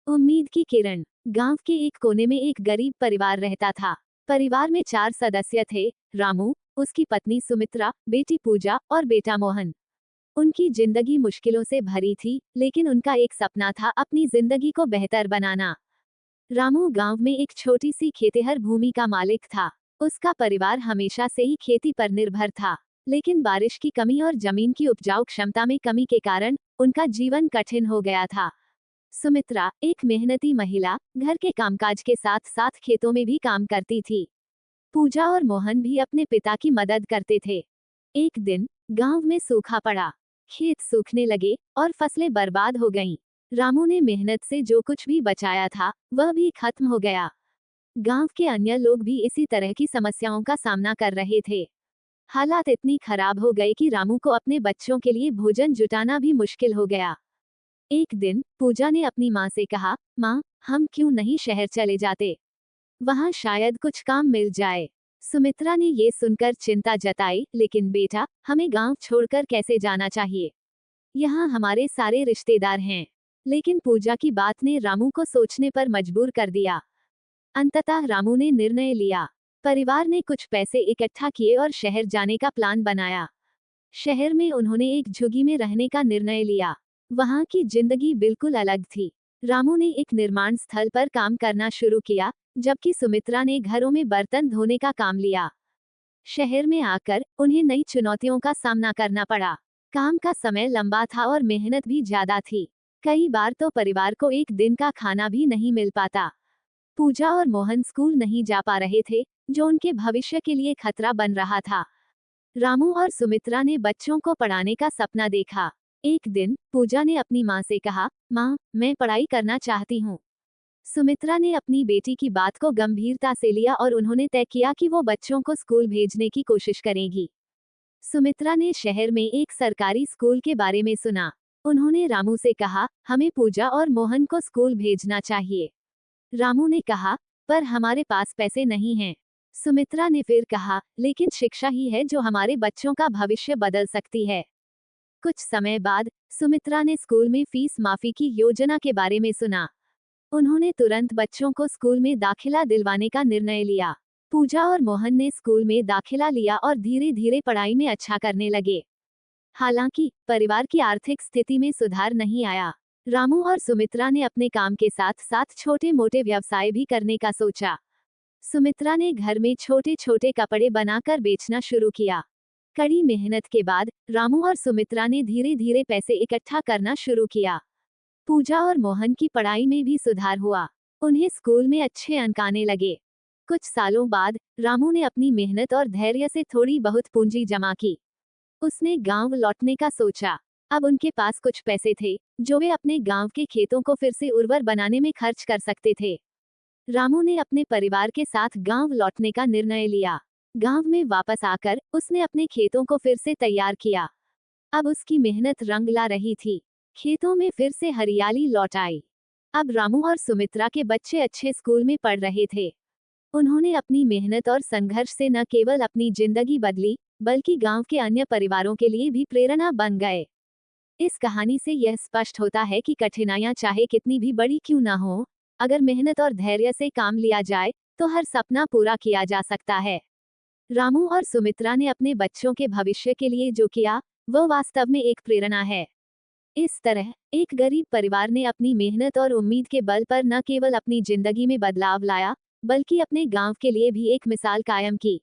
उम्मीद की किरण। गांव के एक कोने में एक गरीब परिवार रहता था। परिवार में 4 सदस्य थे। रामू, उसकी पत्नी सुमित्रा, बेटी पूजा और बेटा मोहन। उनकी जिंदगी मुश्किलों से भरी थी, लेकिन उनका एक सपना था अपनी जिंदगी को बेहतर बनाना। रामू गांव में एक छोटी सी खेतिहर भूमि का मालिक था। उसका परिवार हमेशा से ही खेती पर निर्भर था, लेकिन बारिश की कमी और जमीन की उपजाऊ क्षमता में कमी के कारण उनका जीवन कठिन हो गया था। सुमित्रा, एक मेहनती महिला, घर के कामकाज के साथ साथ खेतों में भी काम करती थी। पूजा और मोहन भी अपने पिता की मदद करते थे। एक दिन गांव में सूखा पड़ा। खेत सूखने लगे और फसलें बर्बाद हो गईं। रामू ने मेहनत से जो कुछ भी बचाया था वह भी खत्म हो गया। गांव के अन्य लोग भी इसी तरह की समस्याओं का सामना कर रहे थे। हालात इतनी खराब हो गए कि रामू को अपने बच्चों के लिए भोजन जुटाना भी मुश्किल हो गया। एक दिन पूजा ने अपनी माँ से कहा, माँ, हम क्यों नहीं शहर चले जाते? वहाँ शायद कुछ काम मिल जाए। सुमित्रा ने ये सुनकर चिंता जताई, लेकिन बेटा, हमें गांव छोड़कर कैसे जाना चाहिए? यहाँ हमारे सारे रिश्तेदार हैं। लेकिन पूजा की बात ने रामू को सोचने पर मजबूर कर दिया। अंततः रामू ने निर्णय लिया। परिवार ने कुछ पैसे इकट्ठा किए और शहर जाने का प्लान बनाया। शहर में उन्होंने एक झुग्गी में रहने का निर्णय लिया। वहां की जिंदगी बिल्कुल अलग थी। रामू ने एक निर्माण स्थल पर काम करना शुरू किया, जबकि सुमित्रा ने घरों में बर्तन धोने का काम लिया। शहर में आकर उन्हें नई चुनौतियों का सामना करना पड़ा। काम का समय लंबा था और मेहनत भी ज्यादा थी। कई बार तो परिवार को एक दिन का खाना भी नहीं मिल पाता। पूजा और मोहन स्कूल नहीं जा पा रहे थे, जो उनके भविष्य के लिए खतरा बन रहा था। रामू और सुमित्रा ने बच्चों को पढ़ाने का सपना देखा। एक दिन पूजा ने अपनी माँ से कहा, माँ, मैं पढ़ाई करना चाहती हूँ। सुमित्रा ने अपनी बेटी की बात को गंभीरता से लिया और उन्होंने तय किया कि वो बच्चों को स्कूल भेजने की कोशिश करेगी। सुमित्रा ने शहर में एक सरकारी स्कूल के बारे में सुना। उन्होंने रामू से कहा, हमें पूजा और मोहन को स्कूल भेजना चाहिए। रामू ने कहा, पर हमारे पास पैसे नहीं हैं। सुमित्रा ने फिर कहा, लेकिन शिक्षा ही है जो हमारे बच्चों का भविष्य बदल सकती है। कुछ समय बाद सुमित्रा ने स्कूल में फीस माफी की योजना के बारे में सुना। उन्होंने तुरंत बच्चों को स्कूल में दाखिला दिलवाने का निर्णय लिया। पूजा और मोहन ने स्कूल में दाखिला लिया और धीरे धीरे पढ़ाई में अच्छा करने लगे। हालांकि परिवार की आर्थिक स्थिति में सुधार नहीं आया। रामू और सुमित्रा ने अपने काम के साथ साथ छोटे मोटे व्यवसाय भी करने का सोचा। सुमित्रा ने घर में छोटे छोटे कपड़े बनाकर बेचना शुरू किया। कड़ी मेहनत के बाद रामू और सुमित्रा ने धीरे धीरे पैसे इकट्ठा करना शुरू किया। पूजा और मोहन की पढ़ाई में भी सुधार हुआ। उन्हें स्कूल में अच्छे अंक आने लगे। कुछ सालों बाद रामू ने अपनी मेहनत और धैर्य से थोड़ी बहुत पूंजी जमा की। उसने गांव लौटने का सोचा। अब उनके पास कुछ पैसे थे, जो वे अपने गांव के खेतों को फिर से उर्वर बनाने में खर्च कर सकते थे। रामू ने अपने परिवार के साथ गांव लौटने का निर्णय लिया। गांव में वापस आकर उसने अपने खेतों को फिर से तैयार किया। अब उसकी मेहनत रंग ला रही थी। खेतों में फिर से हरियाली लौट आई। अब रामू और सुमित्रा के बच्चे अच्छे स्कूल में पढ़ रहे थे। उन्होंने अपनी मेहनत और संघर्ष से न केवल अपनी जिंदगी बदली, बल्कि गांव के अन्य परिवारों के लिए भी प्रेरणा बन गए। इस कहानी से यह स्पष्ट होता है कि कठिनाइयां चाहे कितनी भी बड़ी क्यों ना हो, अगर मेहनत और धैर्य से काम लिया जाए तो हर सपना पूरा किया जा सकता है। रामू और सुमित्रा ने अपने बच्चों के भविष्य के लिए जो किया, वह वास्तव में एक प्रेरणा है। इस तरह एक गरीब परिवार ने अपनी मेहनत और उम्मीद के बल पर न केवल अपनी जिंदगी में बदलाव लाया, बल्कि अपने गांव के लिए भी एक मिसाल कायम की।